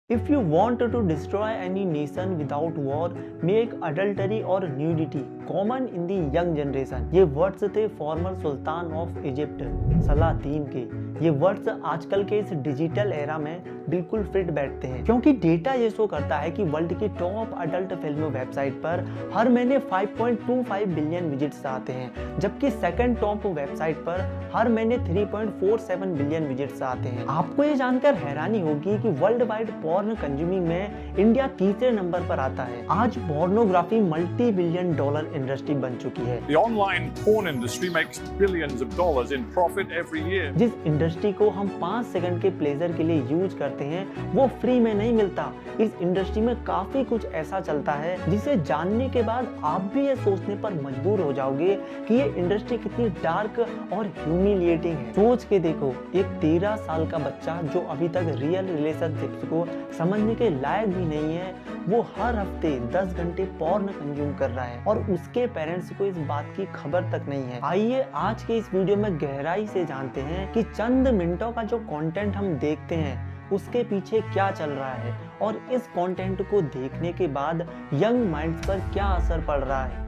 If you want to destroy any nation without war, make adultery or nudity common in the young generation। ये words थे farmer Sultan of Egypt Saladin के। ये words आजकल के इस digital era में बिल्कुल फिट बैठते हैं, क्योंकि डेटा ये शो करता है कि वर्ल्ड की टॉप अडल्ट फिल्म वेबसाइट पर हर महीने 5.25 बिलियन विजिट्स आते हैं, जबकि सेकंड टॉप वेबसाइट पर हर महीने 3.47 बिलियन विजिट्स आते हैं। आपको ये जानकर हैरानी होगी कि वर्ल्ड वाइड पॉर्न कंज्यूमिंग में इंडिया तीसरे नंबर पर आता है। आज pornography multi billion dollar industry बन चुकी है। The online porn industry makes billions of dollars in profit every year. जिस इंडस्ट्री को हम 5 सेकंड के प्लेजर के लिए यूज करते हैं वो फ्री में नहीं मिलता। इस इंडस्ट्री में काफी कुछ ऐसा चलता है जिसे जानने के बाद आप भी ये सोचने पर मजबूर हो जाओगे कि ये इंडस्ट्री कितनी डार्क और ह्यूमिलिएटिंग है। सोच के देखो, एक 13 साल का बच्चा जो अभी तक रियल रिलेशनशिप्स को समझने के लायक भी नहीं है, वो हर हफ्ते 10 घंटे पॉर्न कंज्यूम कर रहा है और उसके पेरेंट्स को इस बात की खबर तक नहीं है। आइए आज के इस वीडियो में गहराई से जानते हैं कि चंद मिनटों का जो कंटेंट हम देखते हैं उसके पीछे क्या चल रहा है और इस कंटेंट को देखने के बाद यंग माइंड्स पर क्या असर पड़ रहा है।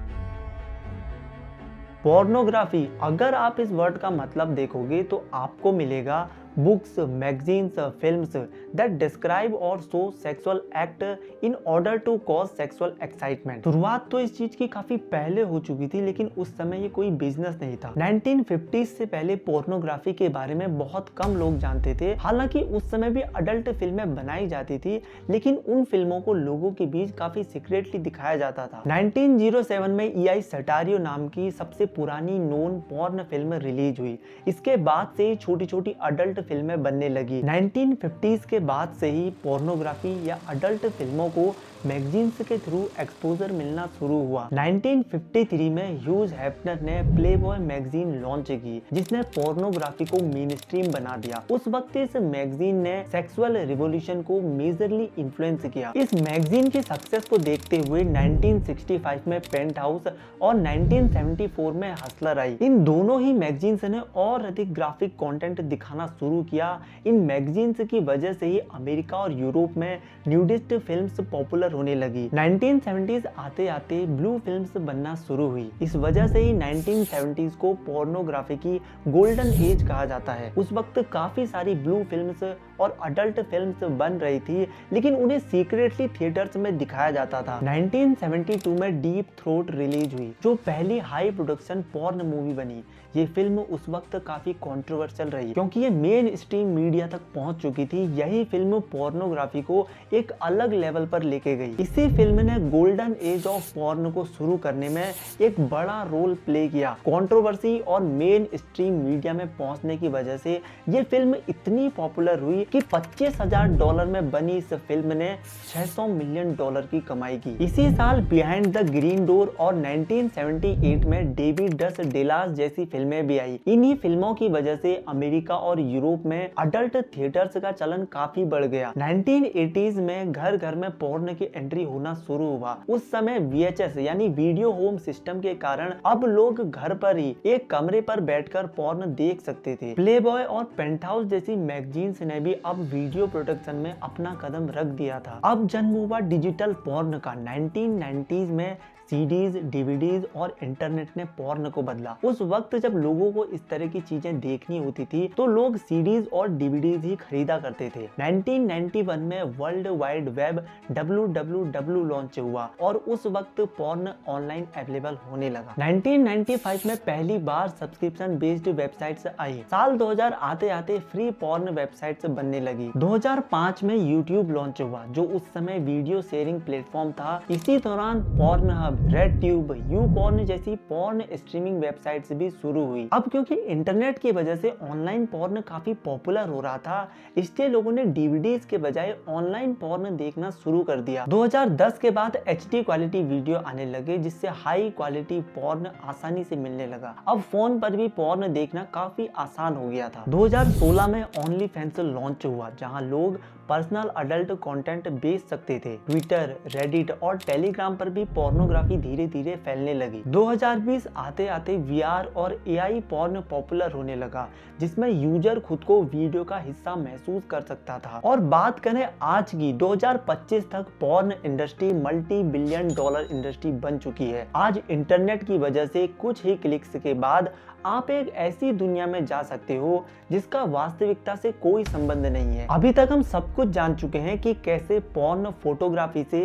पोर्नोग्राफी, अगर आप इस वर्ड का मतलब देखोगे तो आपको मिलेगा books, magazines, films that describe or show sexual act in order to cause sexual excitement। शुरुआत तो इस चीज की काफी पहले हो चुकी थी, लेकिन उस समय ये कोई बिजनेस नहीं था। 1950s से पहले पोर्नोग्राफी के बारे में बहुत कम लोग जानते थे। हालांकि उस समय भी अडल्ट फिल्में बनाई जाती थी, लेकिन उन फिल्मों को लोगों के बीच काफी सीक्रेटली दिखाया जाता था। 1907 में EI सटारियो नाम की सबसे पुरानी नोन पॉर्न फिल्म रिलीज हुई। इसके बाद से ही छोटी छोटी अडल्ट फिल्में बनने लगी। 1950s के बाद से ही पोर्नोग्राफी या अडल्ट फिल्मों को मैगजीन्स के थ्रू एक्सपोजर मिलना शुरू हुआ। 1953 में ह्यूज हेफनर ने प्लेबॉय मैगजीन लॉन्च की, जिसने पोर्नोग्राफी को मेन स्ट्रीम बना दिया। उस वक्त इस मैगजीन ने सेक्सुअल रिवॉल्यूशन को मेजरली इन्फ्लुएंस किया। इस मैगजीन की सक्सेस को देखते हुए 1965 में पेंट हाउस और 1974 में हसलर आई। इन दोनों ही मैगजीन्स ने और अधिक ग्राफिक कंटेंट दिखाना शुरू किया। इन मैगजीन्स की वजह से ही अमेरिका और यूरोप में न्यूडिस्ट फिल्म्स पॉपुलर होने लगी। 1970s आते आते ब्लू फिल्म्स बनना शुरू हुई। इस वजह से ही 1970s को पोर्नोग्राफी की गोल्डन एज कहा जाता है। उस वक्त काफी सारी ब्लू फिल्म्स और अडल्ट फिल्म्स बन रही थी, लेकिन उन्हें सीक्रेटली थिएटर्स में दिखाया जाता था। 1972 में डीप थ्रोट रिलीज हुई, जो पहली हाई प्रोडक्शन पॉर्न मूवी बनी। ये फिल्म उस वक्त काफी कंट्रोवर्शियल रही, क्योंकि ये मेन स्ट्रीम मीडिया तक पहुंच चुकी थी। यही फिल्म पोर्नोग्राफी को एक अलग लेवल पर लेके गई। इसी फिल्म ने गोल्डन एज ऑफ पॉर्न को शुरू करने में एक बड़ा रोल प्ले किया। कंट्रोवर्सी और मेन स्ट्रीम मीडिया में पहुंचने की वजह से ये फिल्म इतनी पॉपुलर हुई कि $25,000 में बनी इस फिल्म ने $600 मिलियन की कमाई की। इसी साल बिहाइंड द ग्रीन डोर और 1978 में डेविड डस डेलास जैसी फिल्में भी आई। इन्हीं फिल्मों की वजह से अमेरिका और यूरोप में अडल्ट थिएटर्स का चलन काफी बढ़ गया। 1980s में घर घर में पॉर्न की एंट्री होना शुरू हुआ। उस समय VHS यानी वीडियो होम सिस्टम के कारण अब लोग घर पर ही एक कमरे पर बैठकर पॉर्न देख सकते थे। प्लेबॉय और पेंटहाउस जैसी मैगजीन्स ने भी अब वीडियो प्रोडक्शन में अपना कदम रख दिया था। अब जन्म हुआ डिजिटल पॉर्न का। 1990s में CDs, DVDs और इंटरनेट ने पॉर्न को बदला। उस वक्त जब लोगों को इस तरह की चीजें देखनी होती थी तो लोग CDs और DVDs ही खरीदा करते थे। 1991 में world wide web WWW launch हुआ और उस वक्त पॉर्न ऑनलाइन अवेलेबल होने लगा। 1995 में पहली बार सब्सक्रिप्शन बेस्ड वेबसाइट्स आई। साल 2000 आते आते फ्री पॉर्न वेबसाइट्स बनने लगी। 2005 में YouTube लॉन्च हुआ, जो उस समय वीडियो शेयरिंग प्लेटफॉर्म था। इसी दौरान porn hub, red tube, YouPorn जैसी पॉर्न स्ट्रीमिंग वेबसाइट्स भी शुरू हुई। अब क्योंकि इंटरनेट की वजह से ऑनलाइन पॉर्न काफी पॉपुलर हो रहा था, इसलिए लोगों ने DVDs के बजाय ऑनलाइन पॉर्न देखना शुरू कर दिया। 2010 के बाद HD क्वालिटी वीडियो आने लगे, जिससे हाई क्वालिटी पॉर्न आसानी से मिलने लगा। अब फोन पर भी पॉर्न देखना काफी आसान हो गया था। 2016 में OnlyFans लॉन्च हुआ, जहां लोग पर्सनल अडल्ट कंटेंट बेच सकते थे। ट्विटर, रेडिट और टेलीग्राम पर भी पोर्नोग्राफी धीरे धीरे फैलने लगी। 2020 आते आते VR और AI पोर्न पॉपुलर होने लगा, जिसमें यूजर खुद को वीडियो का हिस्सा महसूस कर सकता था। और बात करें आज की, 2025 तक porn industry multi billion dollar industry बन चुकी है। आज इंटरनेट की वजह से कुछ ही क्लिक्स के बाद आप एक ऐसी दुनिया में जा सकते हो जिसका वास्तविकता से कोई संबंध नहीं है। अभी तक हम सब कुछ जान चुके हैं कि कैसे पोर्न फोटोग्राफी से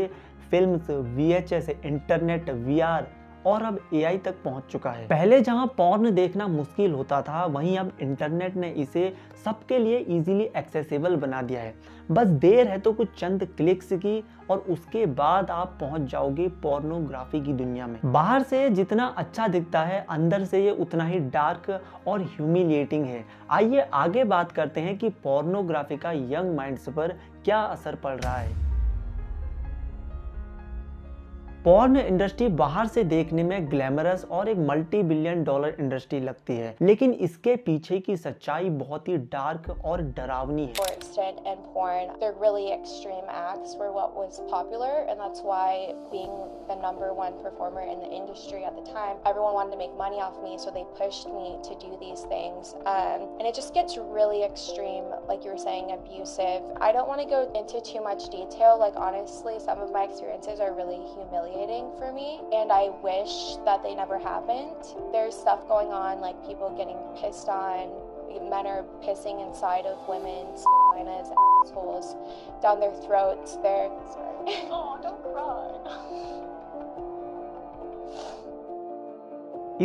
फिल्म्स, VHS, इंटरनेट, VR और अब AI तक पहुंच चुका है। पहले जहां पोर्न देखना मुश्किल होता था, वहीं अब इंटरनेट ने इसे सबके लिए इजीली एक्सेसिबल बना दिया है। बस देर है तो कुछ चंद क्लिक्स की और उसके बाद आप पहुंच जाओगे पोर्नोग्राफी की दुनिया में। बाहर से जितना अच्छा दिखता है, अंदर से ये उतना ही डार्क और ह्यूमिलिएटिंग है। आइए आगे बात करते हैं कि पोर्नोग्राफी का यंग माइंड्स पर क्या असर पड़ रहा है। पोर्न इंडस्ट्री बाहर से देखने में ग्लैमरस और एक मल्टी बिलियन डॉलर इंडस्ट्री लगती है, लेकिन इसके पीछे की सच्चाई बहुत ही डार्क और डरावनी है। And porn, they're really extreme acts were what was popular, and that's why being the #1 performer in the industry at the time, everyone wanted to make money off me, so they pushed me to do these things. And it just gets really extreme, like you were saying, abusive. I don't want to go into too much detail. Like honestly, some of my experiences are really humiliating for me, and I wish that they never happened. There's stuff going on, like people getting pissed on. Men are pissing inside of women's vaginas, assholes, down their throats. Sorry. Oh, don't cry.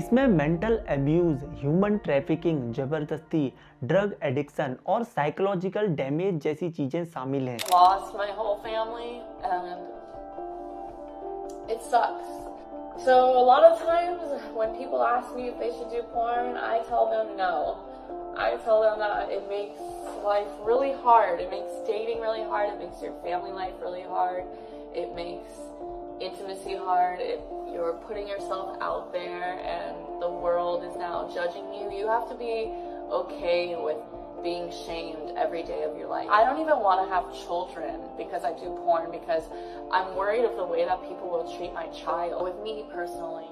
इसमें mental abuse, human trafficking, जबरदस्ती, drug addiction और psychological damage जैसी चीजें शामिल हैं। Lost my whole family and it sucks. So a lot of times when people ask me if they should do porn, I tell them no. I tell them that it makes life really hard. It makes dating really hard. It makes your family life really hard. It makes intimacy hard. You're putting yourself out there and the world is now judging you. You have to be okay with being shamed every day of your life. I don't even want to have children because I do porn, because I'm worried of the way that people will treat my child. With me personally,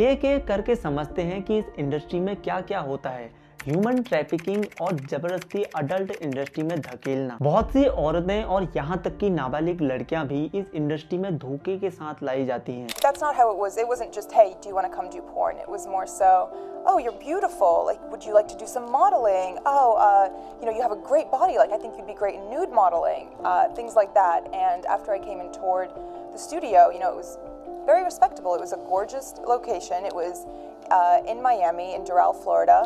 एक एक करके समझते हैं कि इस industry में क्या क्या होता है। ह्यूमन ट्रैफिकिंग और जबरदस्ती अडल्ट इंडस्ट्री में धकेलना। बहुत सी औरतें और यहाँ तक कि नाबालिग लड़कियां भी इस इंडस्ट्री में धोखे के साथ लाई जाती हैं। That's not how it was. It wasn't just, hey, do you want to come do porn? It was more so, oh, you're beautiful. Like, would you like to do some modeling? Oh, you have a great body. Like, I think you'd be great in nude modeling. Things like that. And after I came in toward the studio, it was very respectable. It was a gorgeous location. It was in Miami, in Doral, Florida.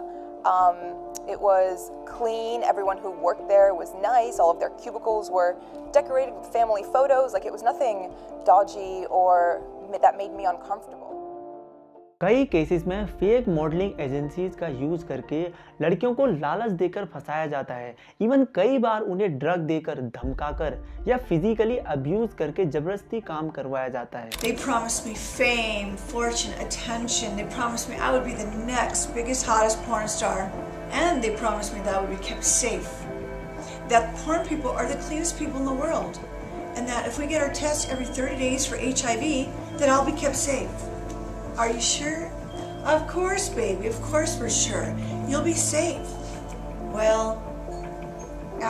It was clean. Everyone who worked there was nice. All of their cubicles were decorated with family photos. Like, it was nothing dodgy or that made me uncomfortable. कई cases में fake modelling agencies का use करके लड़कियों को लालच देकर फंसाया जाता है। इवन कई बार उन्हें ड्रग देकर, धमकाकर या फिजिकली अब्यूज करके जबरदस्ती काम करवाया जाता है। They promised me fame, fortune, attention. They promised me I would be the next biggest, hottest porn star. And they promised me that I would be kept safe. That porn people are the cleanest people in the world. And that if we get our tests every 30 days for HIV, then I'll be kept safe. Are you sure? Of course, baby. Of course we're sure. You'll be safe. Well,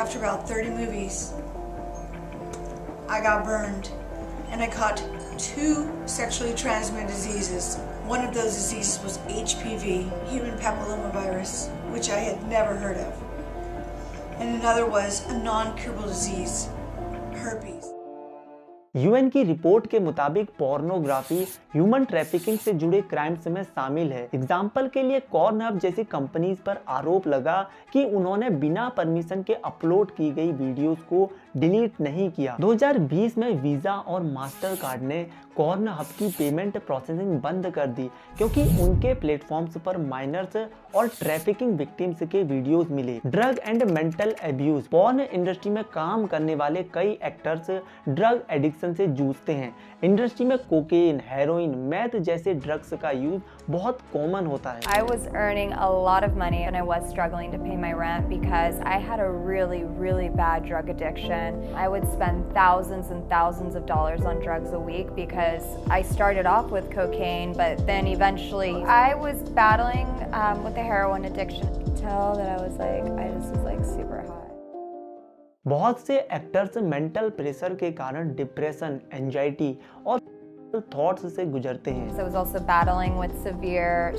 after about 30 movies, I got burned. And I caught 2 sexually transmitted diseases. One of those diseases was HPV, human papillomavirus, which I had never heard of. And another was a non-curable disease, herpes. UN की report के मुताबिक pornography human trafficking से जुड़े crimes में शामिल है। Example के लिए कॉर्नहब जैसी कंपनीज पर आरोप लगा कि उन्होंने बिना परमिशन के अपलोड की गई वीडियोस को डिलीट नहीं किया। 2020 में वीजा और मास्टर कार्ड ने कॉर्नहब की पेमेंट प्रोसेसिंग बंद कर दी क्योंकि उनके प्लेटफॉर्म्स पर माइनर्स और ट्रैफिकिंग विक्टिम्स के वीडियोस मिले। Drug and mental abuse. Porn industry में काम करने वाले कई एक्टर्स ड्रग एडिक्शन एडिक्शन से जूझते हैं। इंडस्ट्री में कोकेन, हेरोइन, मैथ जैसे ड्रग्स का यूज बहुत कॉमन होता है। I was earning a lot of money and I was struggling to pay my rent because I had a really bad drug addiction. I would spend thousands and thousands of dollars on drugs a week because I started off with cocaine, but then eventually I was battling with the heroin addiction. I could tell that I just was like super high. बहुत से actors mental pressure के कारण depression, anxiety और thoughts से गुजरते हैं। So I was also battling with severe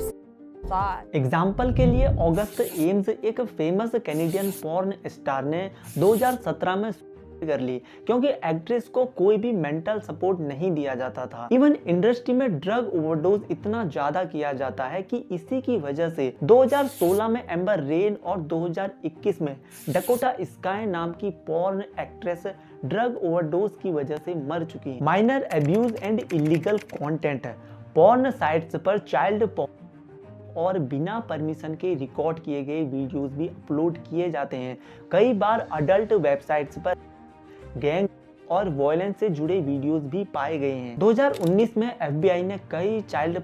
thoughts. Example के लिए ऑगस्ट एम्स एक फेमस कैनेडियन पॉर्न स्टार ने 2017 में कर ली क्योंकि एक्ट्रेस को कोई भी मेंटल सपोर्ट नहीं दिया जाता था। इवन इंडस्ट्री में ड्रग ओवरडोज इतना ज्यादा किया जाता है कि इसी की वजह से 2016 में एम्बर रेन और 2021 में डकोटा स्काई नाम की पॉर्न एक्ट्रेस ड्रग ओवरडोज की वजह से मर चुकी है। Minor abuse and illegal content porn sites पर चाइल्ड और बिना परमिशन के रिकॉर्ड किए गए वीडियोस भी अपलोड किए जाते हैं। कई बार अडल्ट वेबसाइट्स पर गैंग और वायलेंस से जुड़े वीडियोस भी पाए गए हैं। 2019 में FBI ने कई चाइल्ड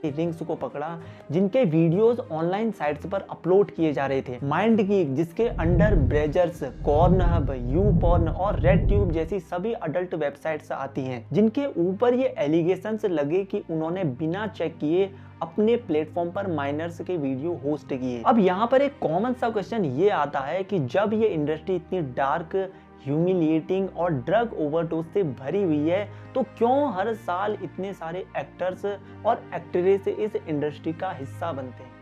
रिंग्स को पकड़ा जिनके वीडियोस ऑनलाइन साइट्स पर अपलोड किए जा रहे थे। माइंड गीक, जिसके अंडर ब्रेजर्स, कॉर्नहब, YouPorn और रेडट्यूब जैसी सभी अडल्ट वेबसाइट्स आती हैं जिनके ऊपर ये एलिगेशंस लगे कि उन्होंने बिना चेक किए अपने प्लेटफॉर्म पर माइनर्स के वीडियो होस्ट किए। अब यहाँ पर एक कॉमन सा क्वेश्चन ये आता है कि जब ये इंडस्ट्री इतनी डार्क, ह्यूमिलिएटिंग और ड्रग ओवरडोज से भरी हुई है तो क्यों हर साल इतने सारे एक्टर्स और एक्ट्रेस इस इंडस्ट्री का हिस्सा बनते हैं?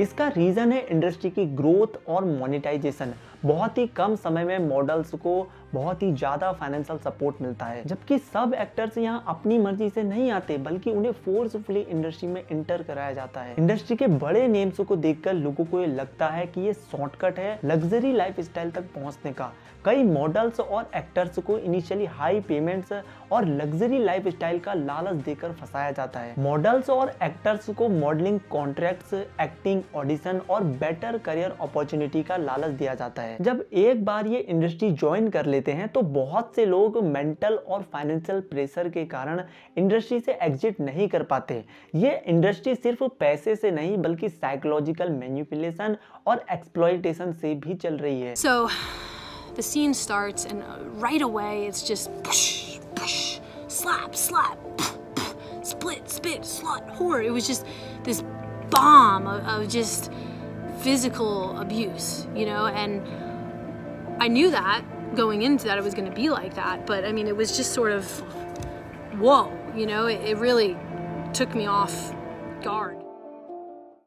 इसका रीजन है इंडस्ट्री की ग्रोथ और मोनेटाइजेशन। बहुत ही कम समय में मॉडल्स को बहुत ही ज्यादा फाइनेंशियल सपोर्ट मिलता है, जबकि सब एक्टर्स यहाँ अपनी मर्जी से नहीं आते बल्कि उन्हें फोर्सफुली इंडस्ट्री में इंटर कराया जाता है। इंडस्ट्री के बड़े नेम्स को देखकर लोगों को ये लगता है कि ये शॉर्टकट है लग्जरी लाइफस्टाइल तक पहुंचने का। कई मॉडल्स और एक्टर्स को इनिशियली हाई पेमेंट्स और लग्जरी लाइफस्टाइल का लालच देकर फंसाया जाता है। मॉडल्स और एक्टर्स को मॉडलिंग कॉन्ट्रैक्ट्स, एक्टिंग ऑडिशन और बेटर करियर अपॉर्चुनिटी का लालच दिया जाता है। जब एक बार ये इंडस्ट्री ज्वाइन कर लेते हैं तो बहुत से लोग मेंटल और फाइनेंशियल प्रेशर के कारण इंडस्ट्री से एग्जिट नहीं कर पाते। ये इंडस्ट्री सिर्फ पैसे से नहीं बल्कि साइकोलॉजिकल मैनिपुलेशन और एक्सप्लॉयटेशन से भी चल रही है। So the scene starts and right away it's just push, push, slap, slap, split, spit, slut, whore. It was just this bomb of just physical abuse, you know, and I knew that going into that it was going to be like that, but I mean it was just sort of whoa, you know, it really took me off guard.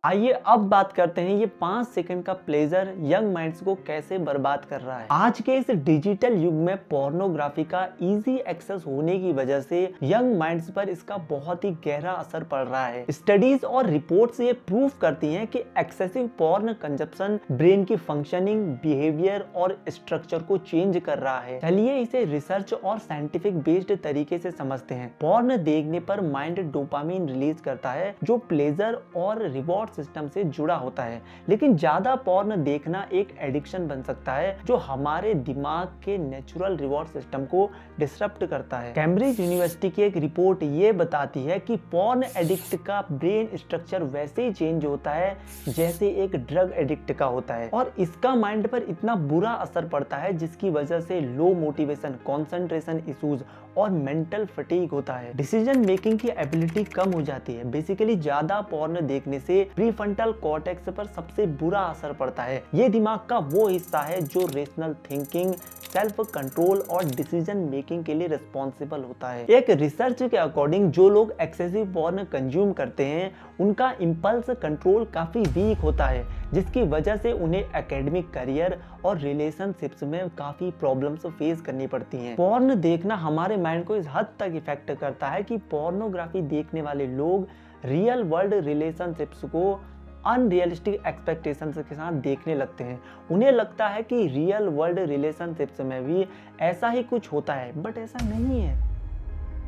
आइए अब बात करते हैं ये 5 second का pleasure young minds को कैसे बर्बाद कर रहा है। आज के इस डिजिटल युग में पोर्नोग्राफी का इजी एक्सेस होने की वजह से यंग माइंड्स पर इसका बहुत ही गहरा असर पड़ रहा है। स्टडीज और रिपोर्ट्स ये प्रूव करती हैं कि एक्सेसिव पोर्न कंजप्शन ब्रेन की फंक्शनिंग, बिहेवियर और स्ट्रक्चर को चेंज कर रहा है। चलिए इसे रिसर्च और साइंटिफिक बेस्ड तरीके से समझते हैं। पोर्न देखने पर माइंड डोपामिन रिलीज करता है जो प्लेजर और रिवॉर्ड सिस्टम से जुड़ा होता है, लेकिन ज्यादा पोर्न देखना एक एडिक्शन बन सकता है जो हमारे दिमाग के नेचुरल रिवॉर्ड सिस्टम को डिसरप्ट करता है। कैम्ब्रिज यूनिवर्सिटी की एक रिपोर्ट ये बताती है कि पोर्न एडिक्ट का ब्रेन स्ट्रक्चर वैसे ही चेंज होता है जैसे एक ड्रग एडिक्ट का होता है और इसका माइंड पर इतना बुरा असर पड़ता है जिसकी वजह से लो मोटिवेशन, कंसंट्रेशन इश्यूज और मेंटल फटीग होता है। डिसीजन मेकिंग की एबिलिटी कम हो जाती है। बेसिकली ज्यादा पोर्न देखने से प्रीफ्रंटल कॉर्टेक्स पर सबसे बुरा असर पड़ता है। ये दिमाग का वो हिस्सा है जो रेशनल थिंकिंग, सेल्फ कंट्रोल और डिसीजन मेकिंग के लिए रिस्पॉन्सिबल होता है। एक रिसर्च के अकॉर्डिंग जो लोग एक्सेसिव पोर्न कंज्यूम करते हैं उनका इंपल्स कंट्रोल काफी वीक होता है जिसकी वजह से उन्हें एकेडमिक करियर और रिलेशनशिप्स में काफी प्रॉब्लम्स फेस करनी पड़ती हैं। पोर्न देखना हमारे माइंड को इस हद तक इफेक्ट करता है कि पोर्नोग्राफी देखने वाले लोग रियल वर्ल्ड रिलेशनशिप्स को अनरियलिस्टिक एक्सपेक्टेशंस के साथ देखने लगते हैं। उन्हें लगता है कि रियल वर्ल्ड रिलेशनशिप्स में भी ऐसा ही कुछ होता है, बट ऐसा नहीं है।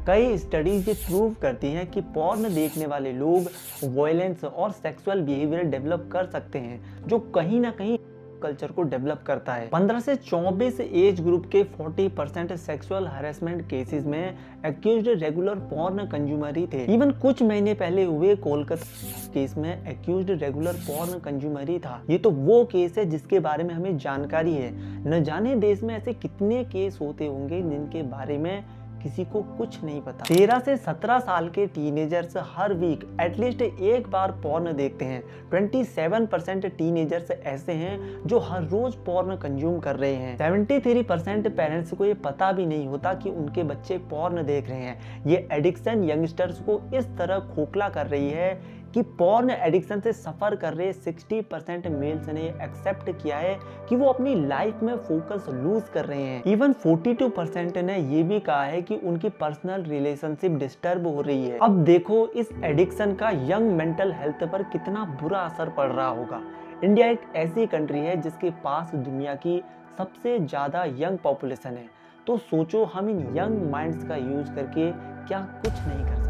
कई स्टडीज ये प्रूव करती हैं कि पोर्न देखने वाले लोग वायलेंस और सेक्सुअल बिहेवियर डेवलप कर सकते हैं जो कहीं ना कहीं सब कल्चर को डेवलप करता है। 15 से 24 एज ग्रुप के 40% सेक्सुअल हैरेसमेंट केसेस में एक्यूज्ड रेगुलर पॉर्न कंज्यूमर ही थे। इवन कुछ महीने पहले हुए कोलकाता केस में एक्यूज्ड रेगुलर पॉर्न कंज्यूमर ही था। ये तो वो केस है जिसके बारे में हमें जानकारी है। न जाने देश में ऐसे कितने केस होते होंगे जिनके बारे में किसी को कुछ नहीं पता। 13 से 17 साल के टीनेजर्स हर वीक एटलीस्ट एक बार पॉर्न देखते हैं। 27% टीनेजर्स ऐसे हैं जो हर रोज पॉर्न कंज्यूम कर रहे हैं। 73% पेरेंट्स को ये पता भी नहीं होता कि उनके बच्चे पॉर्न देख रहे हैं। ये एडिक्शन यंगस्टर्स को इस तरह खोखला कर रही है कि पॉर्न एडिक्शन से सफर कर रहे 60% मेल्स ने एक्सेप्ट किया है कि वो अपनी लाइफ में फोकस लूज कर रहे हैं। इवन 42% ने ये भी कहा है कि उनकी पर्सनल रिलेशनशिप डिस्टर्ब हो रही है। अब देखो इस एडिक्शन का यंग मेंटल हेल्थ पर कितना बुरा असर पड़ रहा होगा। इंडिया एक ऐसी कंट्री है जिसके पास दुनिया की सबसे ज्यादा यंग पॉपुलेशन है, तो सोचो हम इन यंग माइंड्स का यूज करके क्या कुछ नहीं कर सकते।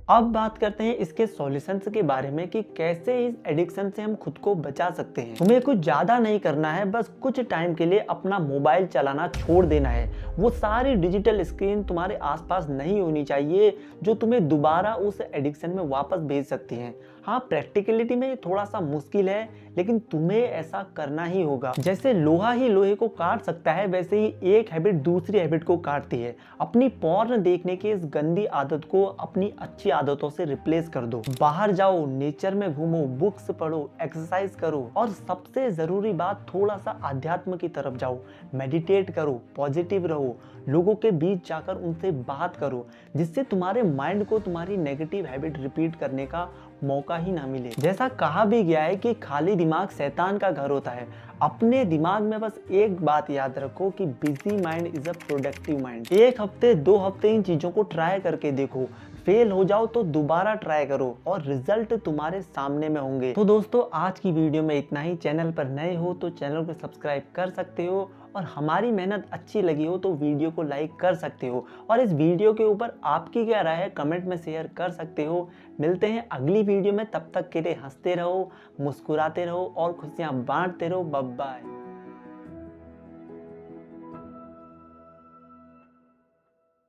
अब बात करते हैं इसके सॉल्यूशंस के बारे में कि कैसे इस एडिक्शन से हम खुद को बचा सकते हैं। तुम्हें कुछ ज्यादा नहीं करना है, बस कुछ टाइम के लिए अपना मोबाइल चलाना छोड़ देना है। वो सारी डिजिटल स्क्रीन तुम्हारे आसपास नहीं होनी चाहिए जो तुम्हें दोबारा उस एडिक्शन में वापस भेज सकती हैं। हाँ, प्रैक्टिकलिटी में थोड़ा सा मुश्किल है, लेकिन तुम्हें ऐसा करना ही होगा। जैसे लोहा ही लोहे को काट सकता है, वैसे ही एक हैबिट दूसरी हैबिट को काटती है। अपनी पॉर्न देखने की इस गंदी आदत को अपनी अच्छी आदतों से रिप्लेस कर दो। बाहर जाओ, नेचर में घूमो, बुक्स पढ़ो, एक्सरसाइज करो और सबसे जरूरी बात, थोड़ा सा अध्यात्म की तरफ जाओ, मेडिटेट करो, पॉजिटिव रहो, लोगों के बीच जाकर उनसे बात करो, जिससे तुम्हारे माइंड को तुम्हारी नेगेटिव हैबिट रिपीट करने का मौका ही ना मिले। जैसा कहा भी गया है कि खाली दिमाग शैतान का घर होता है। अपने दिमाग में बस एक बात याद रखो कि busy mind is a productive mind. 1 हफ्ते 2 हफ्ते इन चीजों को ट्राई करके देखो, फेल हो जाओ तो दोबारा ट्राई करो और रिजल्ट तुम्हारे सामने में होंगे। तो दोस्तों, आज की वीडियो में इतना ही। चैनल पर नए हो तो चैनल को सब्सक्राइब कर सकते हो और हमारी मेहनत अच्छी लगी हो तो वीडियो को लाइक कर सकते हो और इस वीडियो के ऊपर आपकी क्या राय है कमेंट में शेयर कर सकते हो। मिलते हैं अगली वीडियो में, तब तक के लिए हंसते रहो, मुस्कुराते रहो और खुशियां बांटते रहो। Bye bye.